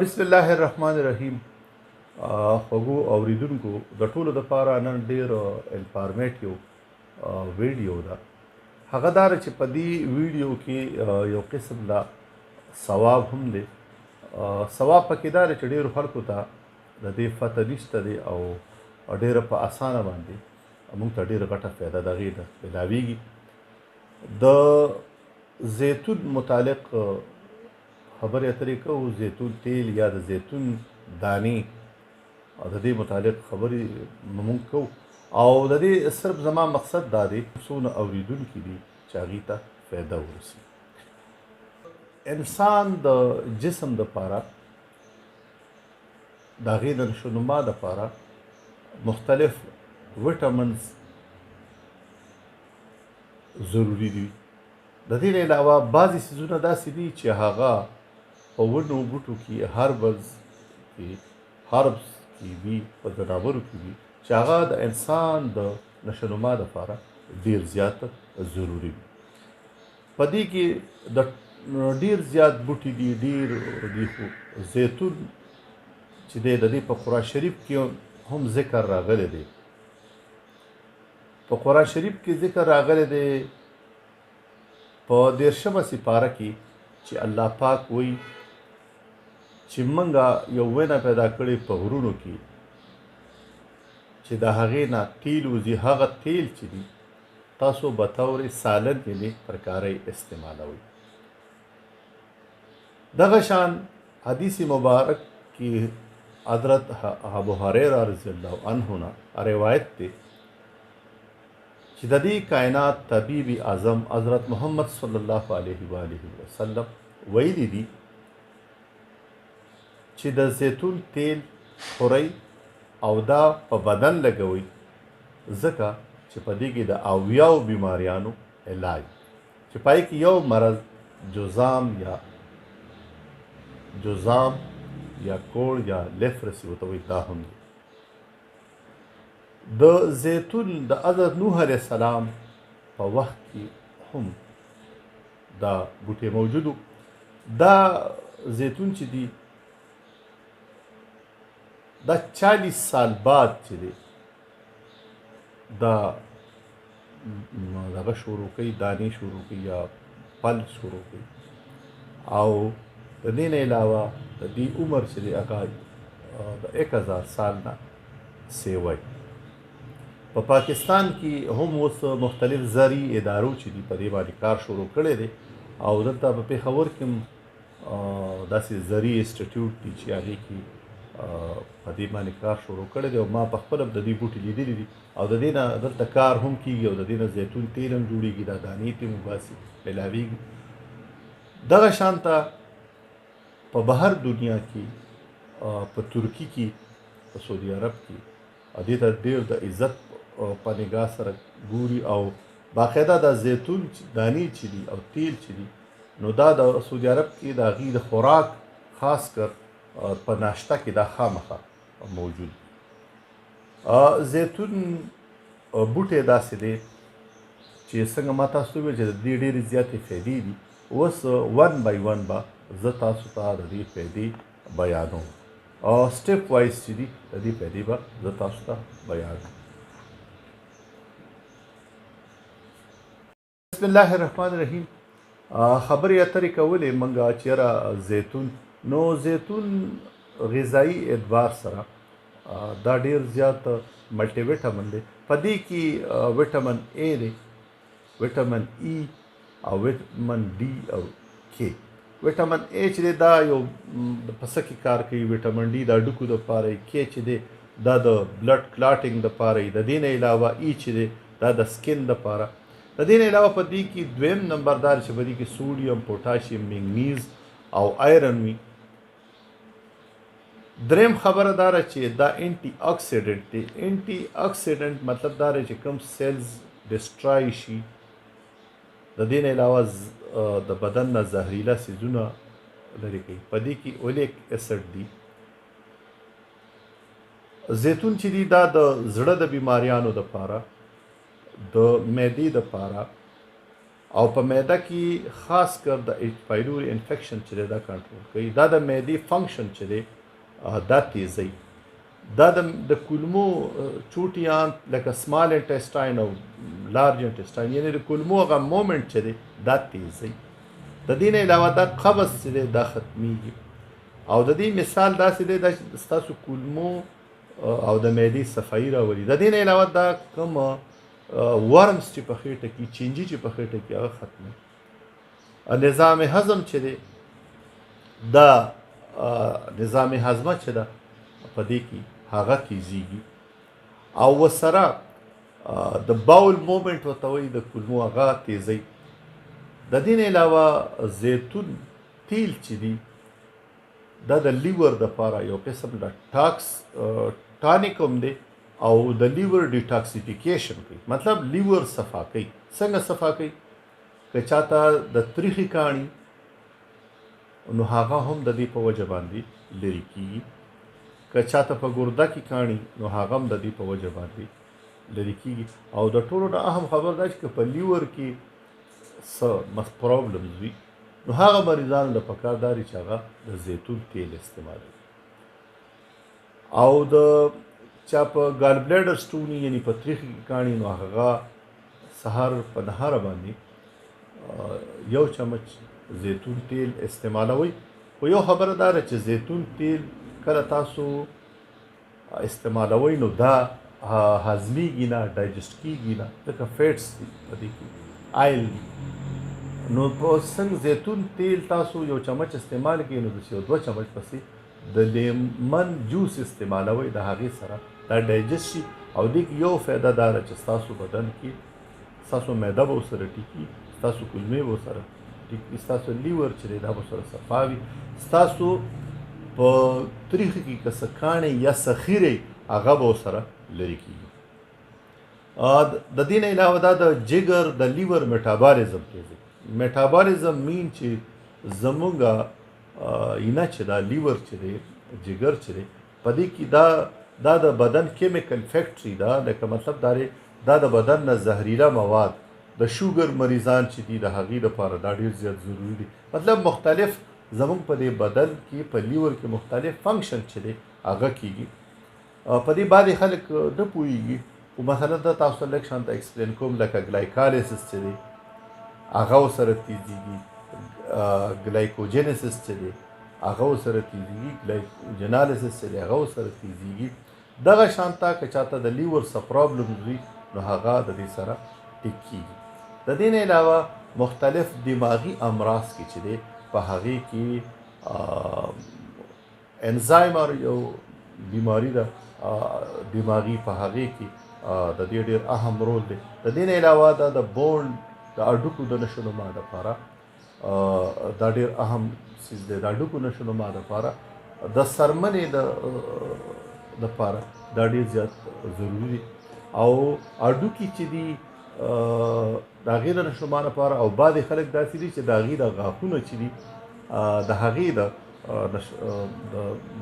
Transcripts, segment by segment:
بسم الله الرحمن الرحیم. خوږو اوریدونکو د ټولو دپاره نن ډېر انفارمیټیو ویډیو ده. هغه دا چې په دې ویډیو کې یو قسم لا ثواب هم دی. ثواب پکې دا چې ډېرو خلکو ته د دې پته نشته دی او ډېره په اسانه باندې موږ ته ډېره غټه فایده د هغې نه ملاویږي. د زیتون متعلق خبرې اترې کوو، زیتون تیل یا د زیتون دانې د دې متعلق خبرې موږ کوو او د دې صرف زما مقصد دا دی څونه اوریدونکي دي چې هغې ته فایده ورسي. انسان د جسم دپاره د هغې د نشونما دپاره مختلف ویټامنز ضروري دي. د دې نه علاوه بعضې څیزونه داسې دي چې هغه په ونو بوټو کې هربز کې وي، په ځناورو کې وي چې هغه د انسان د نشونما دپاره ډېر زیات ضروري وي. په دې کې د ډېر زیات بوټي دي، ډېر دي، خو زیتون چې دی د دې په قرآن شریف کې هم ذکر راغلی دی. په قرآن شریف کې ذکر راغلی دی په 13مه سپاره کې چې الله پاک وایي چې موږ یو ونه پیدا کړې په غرونو کې چې د هغې نه تیل وځي. هغه تیل چې دي تاسو به طور سالن یعنې ترکارۍ استعمالوئ. دغه شان حدیث مبارک کې حضرت ابو هریره رضی الله عنه نه روایت دی چې د دې کائنات طبیب اعظم حضرت محمد صلی الله علیه و آله وسلم ویلي دي چې د زیتون تیل خورئ او دا په بدن لګوئ، ځکه چې په دې کې د 80 بیماریانو علاج چې پای کې یو مرض جزام یا کوړ یا لیفرسي ورته وایي، دا هم دی. د زیتون د حضرت نوح علیه السلام په وخت کې هم دا بوټی موجودو. دا زیتون چې دی دا 40 سال بعد چې دی دا دغه شروع کوي، دانې شروع کوي یا پل شروع کوي. او د دې نه علاوه د دې عمر چې دی هغه د 1000 سال نه سیوی. په پاکستان کې هم اوس مختلف زرعي ادارو چې دي په دې باندې کار شروع کړی دی او دلته په پېښور کې هم داسې زرعي انسټیټیوټ دي چې هغې کې په دې باندې کار شروع کړی دی او ما په خپله د دې بوټي لیدلي دي او د دې نه دلته کار هم کېږي او د دې نه زیتون تیل هم جوړېږي، دا دانې ترې وباسي میلاویږي. دغه شانته په بهر دنیا کې په ترکي کې، په سعودي عرب کې دې ته ډېر د عزت په نگاه سره ګوري او باقاعده د زیتون دانې چې دي او تیل چې دي نو دا د سعودي عرب کې د هغې د خوراک خاص کر په ناشته کې دا خامخا موجود. زیتون بوټی داسې دی چې څنګه ما تاسو ته وویل چې د دې ډېرې زیاتې فایدې دي. اوس 1 by 1 به زه تاسو ته د دې فایدې بیانوم او سټیپ وایز چې دي د دې فایدې به زه تاسو ته بیانوم. بسم الله الرحمن الرحیم. خبرې اترې کولې موږ چېرې زیتون نو زیتون غذایي اعتبار سره دا ډېر زیات ملټي ویټامن دی. په دې کې ویټامن A دی، ویټامن E او ویټامن D او K. ویټامن A چې دی دا یو په څه کې کار کوي، ویټامن D دا ډوکو دپاره، K چې دی دا د بلډ کلاټینګ دپاره، د دې نه علاوه E چې دی دا د سکن دپاره. د دې نه علاوه په دې کې دویم نمبردار چې په دې کې سوډیم، پوټاشیم، منګنیز او آیرن وي. دریم خبره دا ده چې دا انټي اکسیډنټ دی. انټي اکسیډنټ مطلب دا دی چې کوم سیلز ډسټرای شي. د دې نه علاوه د بدن نه زهریله څیزونه لرې کوي. په دې کې اولیک اسید دی. زیتون چې دی دا د زړه د بیماریانو دپاره، د معدې دپاره، او په معده کې خاص کر د ایچ پایلوري انفیکشن چې دی دا کنټرول کوي. دا د معدې فنکشن چې دی دا تیزوي. دا د کولمو چوټیان لکه سمال انټسټاین او لارج انټسټاین یعنی د کولمو هغه مومنټ چې دی دا تیزوي. د دې نه علاوه دا قبض چې دی دا ختمیږي. او د دې مثال داسې دی دا چې ستاسو کولمو او د معدې صفایي راولي. د دې نه علاوه دا کوم ورمز چې په خېټه کې چینجي چې په خېټه کې هغه ختمي. نظام هضم چې دی دا نظام هضمه چې ده په دې کې هغه تیزیږي او ورسره د باول مومنټ ورته وایي د کولمو هغه تیزوي. د دې نه علاوه زیتون تیل چې دي دا د لیور دپاره یو قسم د ټانیک هم دی او د لیور ډیټاکسیفیکیشن کوي. مطلب لیور صفا کوي. څنګه صفا کوي؟ که چاته د تریخي کاڼي نو هغه هم د دې په وجه باندې لرې کېږي. که چاته په ګرده کې کاڼي نو هغه هم د دې په وجه باندې لرې کېږي. او د ټولو نه اهم خبر دا چې په لیور کې څه پرابلمز وي نو هغه مریضانو له پکار دا دی چې هغه د زیتون تیل استعمالوي. او د چا په ګال بلیډر سټون یعنی په تریخي کې کاڼي نو هغه سهار په نهاره باندې یو چمچ زیتون تیل استعمالوي. خو یو خبره دا ده چې زیتون تیل کله تاسو استعمالوي نو دا هضمیږي نه، ډایجسټ کېږي نه، ځکه فیټس دي په دې کې، آیل دي. نو په څنګه زیتون تیل تاسو یو چمچ استعمال کړئ نو یو 2 چمچ پسې د لیمن جوس استعمالوي، د هغې سره دا ډایجسټ شي. او دې کې یو فایده دا ده چې ستاسو بدن کې ستاسو معده به ورسره ټیکي، ستاسو کولمې به ورسره ټیکي، ستاسو لیور چې دی دا به ورسره صفا وي، ستاسو په تریخي کې که څه کاڼې یا څه خیرې هغه به ورسره لرې کېږي. د دې نه علاوه دا د جګر د لیور میټابالیزم تیزوي. میټابالیزم مین چې زمونږ اینه چې دا لیور چې دی جګر چې دی په دې کې دا د بدن کیمیکل فیکټري ده. لکه مطلب دا د بدن نه زهریله مواد د شوګر مریضان چې دي د هغې دپاره دا ډېر زیات ضروري دي. مطلب مختلف زمونږ په دې بدن کې په لیور کې مختلف فنکشن چې دی هغه کېږي. په دې باندې خلک نه پوهېږي. خو مثلا دا تاسو لږ شانته ایکسپلین کوم لکه ګلایکالیسس چې دی هغه ورسره تیزېږي، ګلایکوجینیسس چې دی هغه ورسره تیزېږي، ګلایکوجنالیسس چې دی هغه ورسره تیزېږي. دغه شانته که چاته د لیور څه پرابلمز وي نو هغه د دې سره ټیک کېږي. د دې نه علاوه مختلف دماغي امراض کې چې دی په هغې کې انزایمر یو بیماري ده دماغي، په هغې کې د دې ډېر اهم رول دی. د دې نه علاوه دا د بون د هډوکو د نشونما دپاره دا ډېر اهم څیز دی. د هډوکو نشونما دپاره د څرمنې دپاره دا ډېر زیات ضروري دی. او هډوکي چې دي د هغې د نشونما لپاره او بعضې خلک داسې دي چې د هغې د غاښونه چې دي د هغې د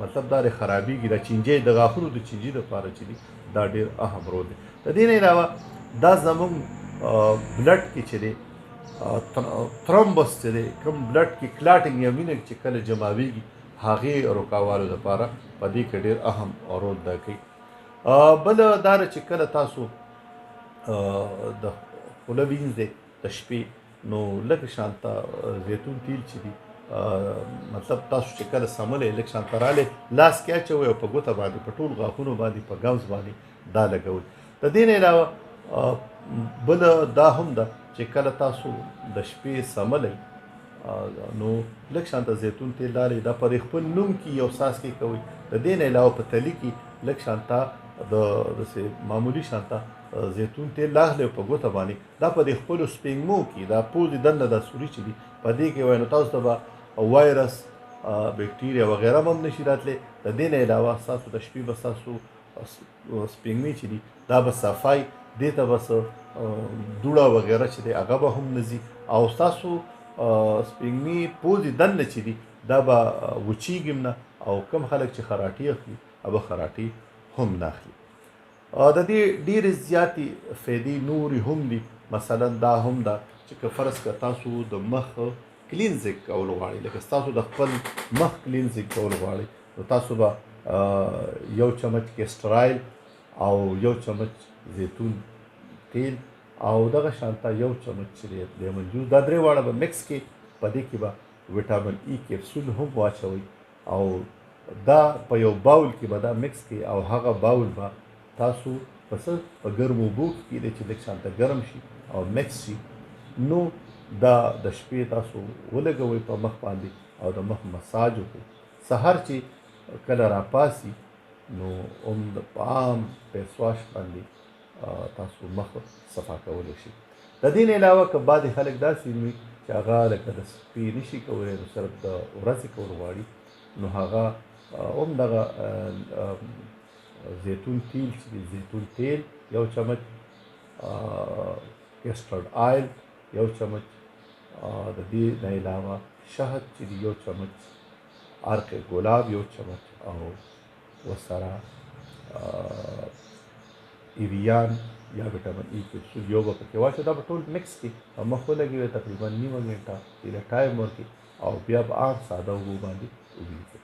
مطلب دا خرابېږي، د چینجۍ د غاښونو د چینجي دپاره چې دي دا ډېر اهم رول دی. د دې نه علاوه دا زموږ بلډ کې چې دی ترمبس چې دی کوم بلډ کې کلاټینګ یا وینه چې کله جمعویږي هغې روکاوالو دپاره په دې کې ډېر اهم رول دا کوي. بل دا چې کله تاسو د خوله وینځئ د شپې نو لږ شانته زیتون تیل چې دي مطلب تاسو چې کله سملی لږ شانته رالی لاس کې اچوئ او په ګوته باندې په ټول غاښونو باندې په ګمز باندې دا لګوئ. د دې نه علاوه بل دا هم ده چې کله تاسو د شپې سملی نو لږ شانته زیتون تیل ډالئ، دا په خپل نوم کې یو څاڅکی کوئ. د دې نه علاوه په تلي کې لږ شانته داسې معمولي شانته زیتون تیل لاخلئ په ګوته باندې، دا په دې خپلو سپینګمو کې دا پوزې دننه دا سوري چې دي په دې کې وایي نو تاسو ته به وایرس بیکټیریا وغیره هم نشي راتلی. د دې نه علاوه ستاسو د شپې به ستاسو سپینګمې چې دي دا به صفای، دې ته به څه دوړه وغیره چې دی هغه به هم نه ځي او ستاسو سپینګمې پوزې دننه چې دي دا به وچیږي هم نه او کم خلک چې خراټي اخلي هغه خراټي هم نه اخلي. د دې ډېرې زیاتې فایدې نورې هم دي. مثلا دا هم ده چې که فرض که تاسو د مخ کلینزینګ کول غواړئ، لکه ستاسو د خپل مخ کلینزینګ کول غواړئ، نو تاسو به یو چمچ کیسټر آیل او یو چمچ زیتون تیل او دغه شانته یو چمچ چې دی لیمن جوس، دا درې واړه به مکس کړئ. په دې کې به ویټامین ای کیپسول هم واچوئ او دا په یو باول کې به دا مکس کړئ او هغه باول به تاسو په ګرمو اوبو کې کیدای چې لږ شانته ګرم شي او مکس شي. نو دا د شپې تاسو ولګوئ په مخ باندې او د مخ مساج وکړئ. سهار چې کله راپاسي نو هم د عام فیس واش باندې تاسو مخ صفا کولی شي. د دې نه علاوه که بعضې خلک داسې وي چې هغه لکه د شپې نشي کولی، نو صرف د ورځې کول غواړي، نو هغه هم دغه زیتون تیل چې دی، زیتون تیل یو چمچ، کیسټرډ آیل یو چمچ، د دې نه علاوه شهد چې دی یو چمچ، عرق ګلاب یو چمچ او ورسره ایویان یا ویټامین ای کیپسول یو به پکې واچوئ. دا به ټول مکس کړئ او مخ ولګوئ، تقریبا نیمه ګنټه تیله ټایم ورکړئ او بیا به عام ساده اوبو باندې ووینځئ.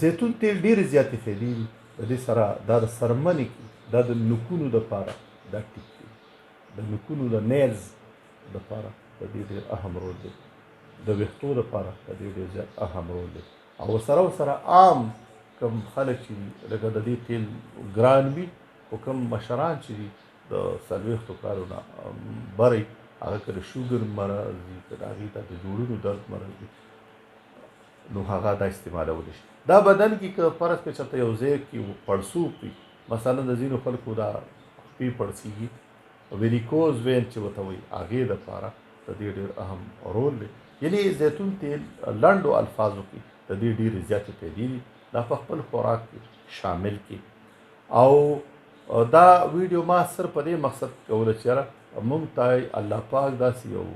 زیتون تیل ډېرې زیاتې فایدې دي. د دې سره دا د څرمنې کې دا د نوکونو دپاره دا ټیک دی، د نوکونو د نیلز دپاره د دې ډېر اهم رول دی، د ویښتو دپاره د دې ډېر زیات اهم رول دی. او ورسره عام کم خلک چې لکه د دې تیل ګران وي، خو کم مشران چې دي د 40 کالو نه بری، هغه که د شوګر مرض وي، که د هغې ته د جوړونو درد مرض وي، نو هغه دا استعمالولی شي. دا بدن کې که فرض کړئ چېرته یو ځای کې پړسوب وي، مثلا د ځینو خلکو دا خپې پړسېږي، ویریکوز وین چې ورته وایي، هغې دپاره د دې ډېر اهم رول دی. یعنې زیتون تیل لنډو الفاظو کې د دې ډېرې زیاتې فایدې دي. دا په خپل خوراک کې شامل کړي. او دا ویډیو ما صرف په دې مقصد کوله چې یاره موږ ته الله پاک داسې یو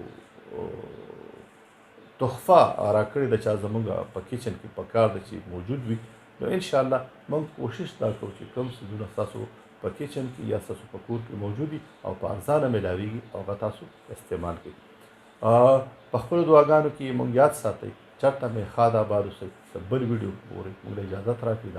تحفه راکړې ده چې زموږ په کچن کې پکار ده چې موجود وي. نو انشاءالله موږ کوشش دا کوو چې کوم څیزونه ستاسو په کچن کې یا ستاسو په کور کې موجود وي او په ارزانه میلاویږي او هغه تاسو استعمال کړئ. په خپلو دعاګانو کې موږ یاد ساتئ. چېرته مې ښاد آباد اوسئ. د بل ویډیو پورې موږ له اجازت راکړئ.